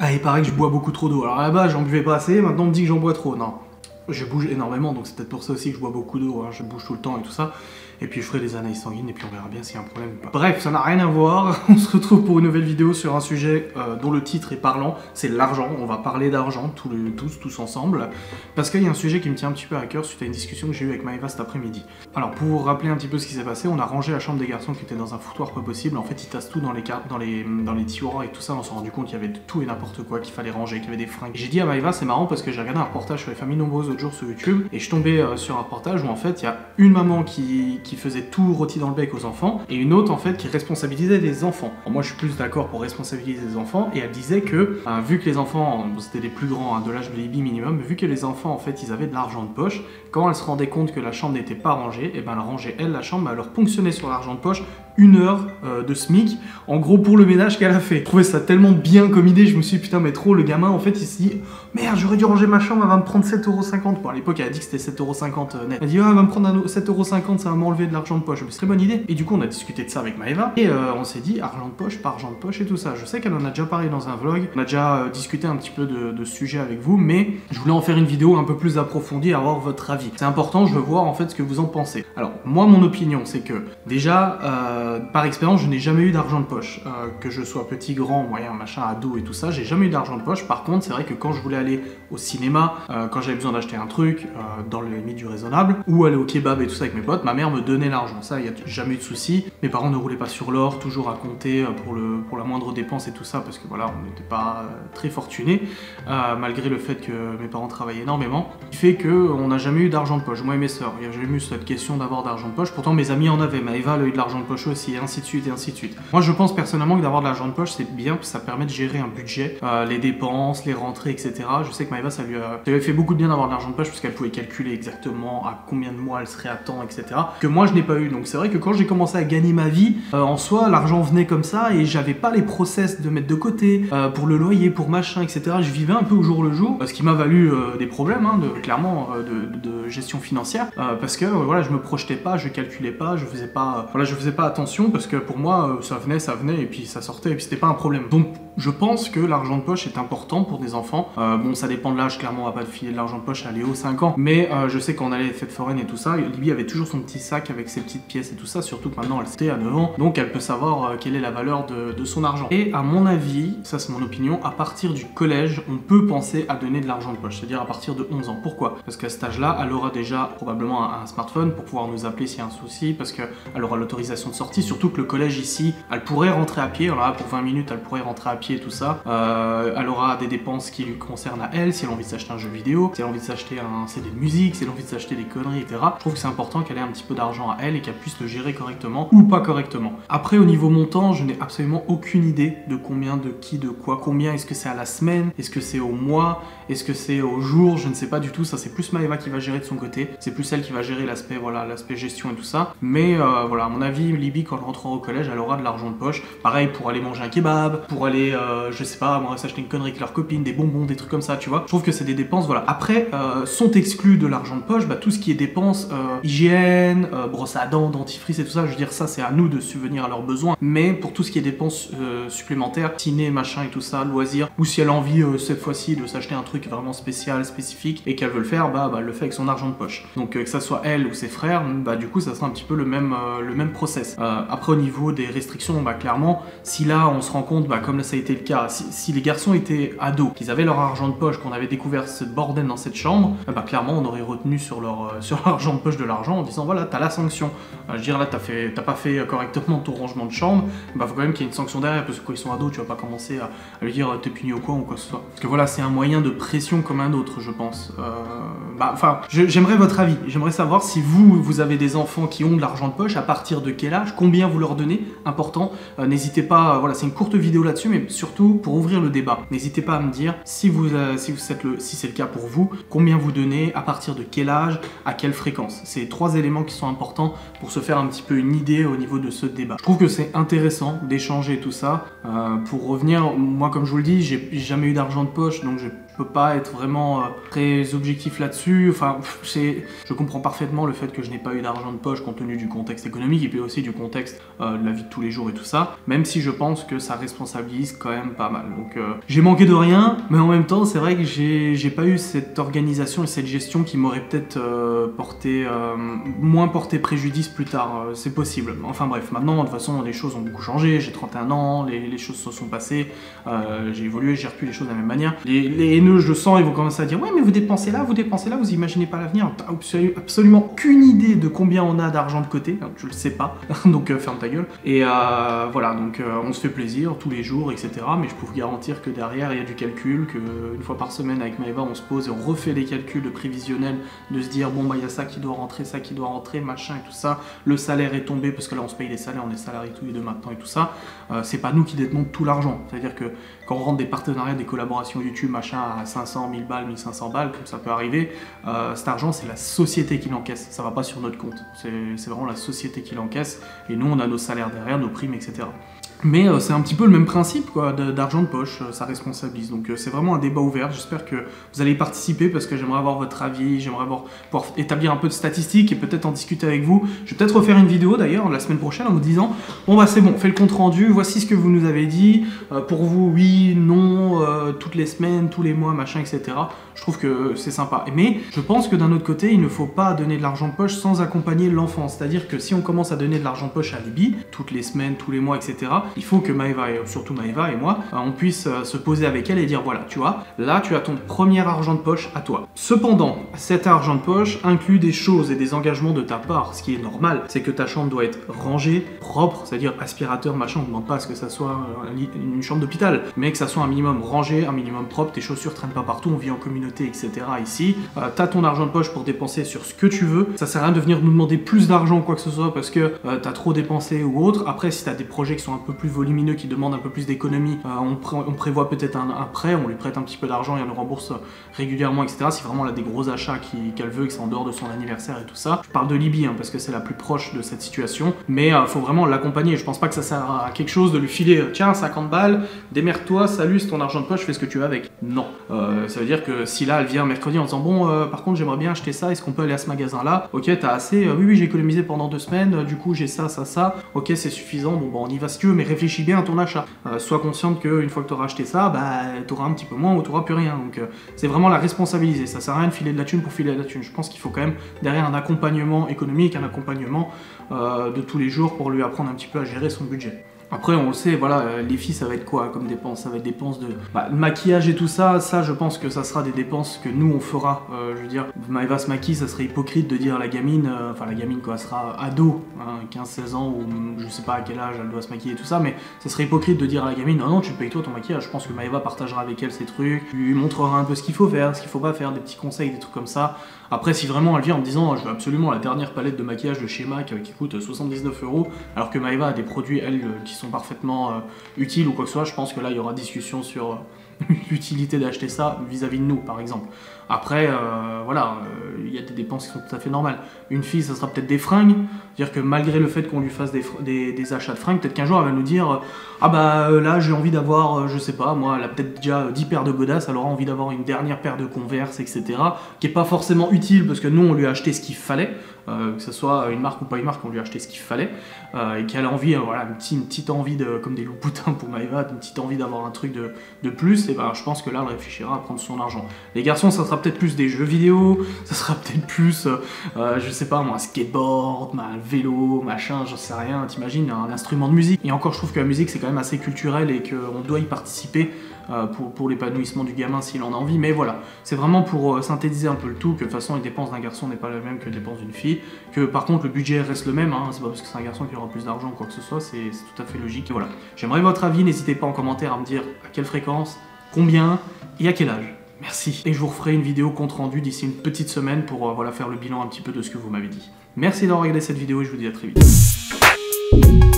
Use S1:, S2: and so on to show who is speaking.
S1: Ah, il paraît que je bois beaucoup trop d'eau. Alors à la base, j'en buvais pas assez, maintenant on me dit que j'en bois trop. Non. Je bouge énormément, donc c'est peut-être pour ça aussi que je bois beaucoup d'eau, hein. Je bouge tout le temps et tout ça. Et puis je ferai des analyses sanguines et puis on verra bien s'il y a un problème ou pas. Bref, ça n'a rien à voir. On se retrouve pour une nouvelle vidéo sur un sujet dont le titre est parlant, c'est l'argent. On va parler d'argent tous ensemble. Parce qu'il y a un sujet qui me tient un petit peu à cœur suite à une discussion que j'ai eue avec Maëva cet après-midi. Alors pour vous rappeler un petit peu ce qui s'est passé, on a rangé la chambre des garçons qui était dans un foutoir pas possible. En fait, ils tassent tout dans les tiroirs et tout ça. On s'est rendu compte qu'il y avait de tout et n'importe quoi, qu'il fallait ranger, qu'il y avait des fringues. J'ai dit à Maëva, c'est marrant parce que j'ai regardé un reportage sur les familles nombreuses l'autre jour sur YouTube et je suis tombé sur un reportage où en fait il y a une maman qui faisait tout rôti dans le bec aux enfants et une autre en fait qui responsabilisait les enfants. Alors, moi je suis plus d'accord pour responsabiliser les enfants et elle disait que vu que les enfants, c'était les plus grands de l'âge de Libye minimum, vu que les enfants en fait ils avaient de l'argent de poche, quand elle se rendait compte que la chambre n'était pas rangée, et ben elle rangeait elle la chambre, elle leur ponctionnait sur l'argent de poche 1 heure de SMIC, en gros pour le ménage qu'elle a fait. Je trouvais ça tellement bien comme idée, je me suis dit putain mais trop, le gamin en fait il se dit merde j'aurais dû ranger ma chambre, elle va me prendre 7,50€. Bon à l'époque elle a dit que c'était 7,50€ net. Elle a dit ah, elle va me prendre 7,50€, ça va m'enlever de l'argent de poche. C'est très bonne idée. Et du coup on a discuté de ça avec Maëva et on s'est dit argent de poche, pas argent de poche et tout ça. Je sais qu'elle en a déjà parlé dans un vlog, on a déjà discuté un petit peu de ce sujet avec vous, mais je voulais en faire une vidéo un peu plus approfondie, avoir votre avis. C'est important, je veux voir en fait ce que vous en pensez. Alors moi mon opinion c'est que déjà par expérience, je n'ai jamais eu d'argent de poche. Que je sois petit, grand, moyen, machin, ado et tout ça, j'ai jamais eu d'argent de poche. Par contre, c'est vrai que quand je voulais aller au cinéma, quand j'avais besoin d'acheter un truc, dans les limites du raisonnable, ou aller au kebab et tout ça avec mes potes, ma mère me donnait l'argent. Ça, il n'y a jamais eu de souci. Mes parents ne roulaient pas sur l'or, toujours à compter pour la moindre dépense et tout ça, parce que voilà, on n'était pas très fortunés, malgré le fait que mes parents travaillaient énormément. Ce qui fait qu'on n'a jamais eu d'argent de poche, moi et mes sœurs. Il n'y a jamais eu cette question d'avoir d'argent de poche. Pourtant, mes amis en avaient. Maëva a eu de l'argent de poche aussi, et ainsi de suite et ainsi de suite. Moi je pense personnellement que d'avoir de l'argent de poche c'est bien, parce que ça permet de gérer un budget, les dépenses, les rentrées, etc. Je sais que Maëva ça lui avait fait beaucoup de bien d'avoir de l'argent de poche parce qu'elle pouvait calculer exactement à combien de mois elle serait à temps, etc. Que moi je n'ai pas eu. Donc c'est vrai que quand j'ai commencé à gagner ma vie, en soi l'argent venait comme ça et j'avais pas les process de mettre de côté pour le loyer, pour machin, etc. Je vivais un peu au jour le jour, ce qui m'a valu des problèmes, hein, clairement de gestion financière, parce que voilà, je me projetais pas, je calculais pas, je faisais pas attention parce que pour moi ça venait et puis ça sortait et puis c'était pas un problème. Donc je pense que l'argent de poche est important pour des enfants. Bon ça dépend de l'âge, clairement on va pas filer de l'argent de poche à Léo 5 ans, mais je sais qu'on allait les fêtes foraines et tout ça, Libye avait toujours son petit sac avec ses petites pièces et tout ça, surtout que maintenant elle était à 9 ans, donc elle peut savoir quelle est la valeur de son argent. Et à mon avis, ça c'est mon opinion, à partir du collège on peut penser à donner de l'argent de poche, c'est-à-dire à partir de 11 ans. Pourquoi? Parce qu'à cet âge là elle aura déjà probablement un smartphone pour pouvoir nous appeler s'il y a un souci, parce qu'elle aura l'autorisation de sortie, surtout que le collège ici, elle pourrait rentrer à pied, alors là pour 20 minutes elle pourrait rentrer à pied et tout ça, elle aura des dépenses qui lui concernent à elle, si elle a envie de s'acheter un jeu vidéo, si elle a envie de s'acheter un CD de musique, si elle a envie de s'acheter des conneries, etc. Je trouve que c'est important qu'elle ait un petit peu d'argent à elle et qu'elle puisse le gérer correctement ou pas correctement. Après au niveau montant, je n'ai absolument aucune idée de combien, de qui, de quoi, combien, est-ce que c'est à la semaine, est-ce que c'est au mois, est-ce que c'est au jour, je ne sais pas du tout, ça c'est plus Maëva qui va gérer de son côté, c'est plus elle qui va gérer l'aspect voilà, l'aspect gestion et tout ça, mais voilà, à mon avis, Libye quand elle rentrera au collège, elle aura de l'argent de poche, pareil pour aller manger un kebab, pour aller, je sais pas, moi s'acheter une connerie avec leurs copines, des bonbons, des trucs comme ça, tu vois, je trouve que c'est des dépenses, voilà. Après, sont exclus de l'argent de poche, bah, tout ce qui est dépenses, hygiène, brosse à dents, dentifrice et tout ça, je veux dire, ça c'est à nous de subvenir à leurs besoins, mais pour tout ce qui est dépenses supplémentaires, ciné, machin et tout ça, loisirs, ou si elle a envie cette fois-ci de s'acheter un truc vraiment spécial, spécifique, et qu'elle veut le faire, bah elle le fait avec son argent de poche. Donc que ça soit elle ou ses frères, bah du coup ça sera un petit peu le même process. Après au niveau des restrictions, bah clairement, si là on se rend compte, bah comme là ça a été le cas, si les garçons étaient ados, qu'ils avaient leur argent de poche, qu'on avait découvert ce bordel dans cette chambre, bah clairement on aurait retenu sur leur argent de poche de l'argent en disant voilà t'as la sanction. Je veux dire là t'as pas fait correctement ton rangement de chambre, bah faut quand même qu'il y ait une sanction derrière, parce que quand ils sont ados tu vas pas commencer à lui dire t'es puni ou quoi que ce soit. Parce que voilà c'est un moyen de pression comme un autre je pense. Enfin j'aimerais votre avis, j'aimerais savoir si vous avez des enfants qui ont de l'argent de poche, à partir de quel âge, combien vous leur donnez, important, n'hésitez pas, voilà c'est une courte vidéo là-dessus, mais surtout pour ouvrir le débat, n'hésitez pas à me dire si c'est le cas pour vous, combien vous donnez, à partir de quel âge, à quelle fréquence. C'est 3 éléments qui sont importants pour se faire un petit peu une idée au niveau de ce débat. Je trouve que c'est intéressant d'échanger tout ça. Pour revenir, moi comme je vous le dis, j'ai jamais eu d'argent de poche, donc peux pas être vraiment très objectif là-dessus. Enfin, je comprends parfaitement le fait que je n'ai pas eu d'argent de poche compte tenu du contexte économique et puis aussi du contexte de la vie de tous les jours et tout ça, même si je pense que ça responsabilise quand même pas mal. Donc j'ai manqué de rien, mais en même temps c'est vrai que j'ai pas eu cette organisation et cette gestion qui m'aurait peut-être moins porté préjudice plus tard, c'est possible. Enfin bref, maintenant de toute façon les choses ont beaucoup changé, j'ai 31 ans, les choses se sont passées, j'ai évolué, je gère plus les choses de la même manière. Les haineux, je le sens, ils vont commencer à dire ouais mais vous dépensez là, vous imaginez pas l'avenir, t'as absolument aucune idée de combien on a d'argent de côté, je le sais pas, donc ferme ta gueule. Et voilà, donc on se fait plaisir tous les jours, etc. Mais je peux vous garantir que derrière il y a du calcul, qu'une fois par semaine avec Maëva on se pose et on refait les calculs de prévisionnel, de se dire bon bah il y a ça qui doit rentrer, machin et tout ça, le salaire est tombé parce que là on se paye les salaires, on est salariés tous les deux maintenant et tout ça, c'est pas nous qui détenons tout l'argent, c'est-à-dire que quand on rentre des partenariats, des collaborations YouTube, machin à 500, 1000 balles, 1500 balles, comme ça peut arriver, cet argent c'est la société qui l'encaisse, ça va pas sur notre compte, c'est vraiment la société qui l'encaisse et nous on a nos salaires derrière, nos primes, etc. Mais c'est un petit peu le même principe quoi, d'argent de poche, ça responsabilise. Donc c'est vraiment un débat ouvert, j'espère que vous allez y participer parce que j'aimerais avoir votre avis, j'aimerais pouvoir établir un peu de statistiques et peut-être en discuter avec vous. Je vais peut-être refaire une vidéo d'ailleurs la semaine prochaine en vous disant bon bah c'est bon, fais le compte rendu, voici ce que vous nous avez dit, pour vous oui, non, toutes les semaines, tous les mois, machin, etc. Je trouve que c'est sympa. Mais je pense que d'un autre côté, il ne faut pas donner de l'argent de poche sans accompagner l'enfant. C'est-à-dire que si on commence à donner de l'argent de poche à Libye, toutes les semaines, tous les mois, etc., il faut que Maëva, et surtout Maëva et moi, on puisse se poser avec elle et dire voilà, tu vois, là tu as ton premier argent de poche à toi. Cependant, cet argent de poche inclut des choses et des engagements de ta part. Ce qui est normal, c'est que ta chambre doit être rangée, propre, c'est-à-dire aspirateur, machin, on ne demande pas à ce que ça soit une chambre d'hôpital, mais que ça soit un minimum rangé, un minimum propre, tes chaussures traînent pas partout, on vit en communauté, etc. ici. T'as ton argent de poche pour dépenser sur ce que tu veux. Ça sert à rien de venir nous demander plus d'argent ou quoi que ce soit parce que t'as trop dépensé ou autre. Après, si t'as des projets qui sont un peu plus volumineux, qui demandent un peu plus d'économie, on prévoit peut-être un prêt, on lui prête un petit peu d'argent et on le rembourse régulièrement, etc. Si vraiment elle a des gros achats qu'elle veut et que c'est en dehors de son anniversaire et tout ça. Je parle de Libye hein, parce que c'est la plus proche de cette situation, mais faut vraiment l'accompagner. Je pense pas que ça sert à quelque chose de lui filer tiens 50 balles, démerde-toi, salut, c'est ton argent de poche, fais ce que tu veux avec. Non. Ça veut dire que si là elle vient mercredi en disant bon par contre j'aimerais bien acheter ça, est-ce qu'on peut aller à ce magasin là? Ok, t'as assez, oui j'ai économisé pendant 2 semaines, du coup j'ai ça, ok c'est suffisant, bon bah on y va si tu veux, mais réfléchis bien à ton achat. Sois consciente qu'une fois que tu auras acheté ça, bah t'auras un petit peu moins ou t'auras plus rien. Donc c'est vraiment la responsabiliser, ça sert à rien de filer de la thune pour filer de la thune. Je pense qu'il faut quand même derrière un accompagnement économique, un accompagnement de tous les jours pour lui apprendre un petit peu à gérer son budget. Après, on le sait, voilà, les filles, ça va être quoi comme dépenses? Ça va être des dépenses de maquillage et tout ça. Ça, je pense que ça sera des dépenses que nous, on fera. Je veux dire, Maëva se maquille, ça serait hypocrite de dire à la gamine, enfin la gamine quoi, elle sera ado, hein, 15-16 ans, ou je sais pas à quel âge elle doit se maquiller et tout ça, mais ça serait hypocrite de dire à la gamine, non, tu payes toi ton maquillage. Je pense que Maëva partagera avec elle ses trucs, lui montrera un peu ce qu'il faut faire, ce qu'il faut pas faire, des petits conseils, des trucs comme ça. Après, si vraiment elle vient en me disant, je veux absolument la dernière palette de maquillage de chez MAC qui coûte 79 €, alors que Maëva a des produits, elle, qui sont parfaitement utiles ou quoi que ce soit, je pense que là, il y aura discussion sur l'utilité d'acheter ça vis-à-vis de nous, par exemple. Après, voilà, il y a des dépenses qui sont tout à fait normales. Une fille, ça sera peut-être des fringues, c'est-à-dire que malgré le fait qu'on lui fasse des achats de fringues, peut-être qu'un jour, elle va nous dire ah bah là, j'ai envie d'avoir, je sais pas, moi, elle a peut-être déjà 10 paires de godasses, elle aura envie d'avoir une dernière paire de Converse, etc., qui est pas forcément utile, parce que nous, on lui a acheté ce qu'il fallait, que ce soit une marque ou pas une marque, on lui a acheté ce qu'il fallait, et qu'elle a envie, voilà, une petite envie comme des loups-boutins pour Maëva, une petite envie d'avoir un truc de plus, et ben je pense que là, elle réfléchira à prendre son argent. Les garçons, ça sera peut-être plus des jeux vidéo, ça sera peut-être plus, je sais pas moi, un skateboard, un vélo, machin, j'en sais rien, t'imagines, un instrument de musique. Et encore, je trouve que la musique, c'est quand même assez culturel et qu'on doit y participer pour l'épanouissement du gamin s'il en a envie, mais voilà, c'est vraiment pour synthétiser un peu le tout, que de toute façon les dépenses d'un garçon n'est pas la même que les dépenses d'une fille, que par contre le budget reste le même, hein, c'est pas parce que c'est un garçon qu'il aura plus d'argent ou quoi que ce soit, c'est tout à fait logique. Et voilà, j'aimerais votre avis, n'hésitez pas en commentaire à me dire à quelle fréquence, combien et à quel âge. Merci. Et je vous referai une vidéo compte rendu d'ici une petite semaine pour voilà, faire le bilan un petit peu de ce que vous m'avez dit. Merci d'avoir regardé cette vidéo et je vous dis à très vite.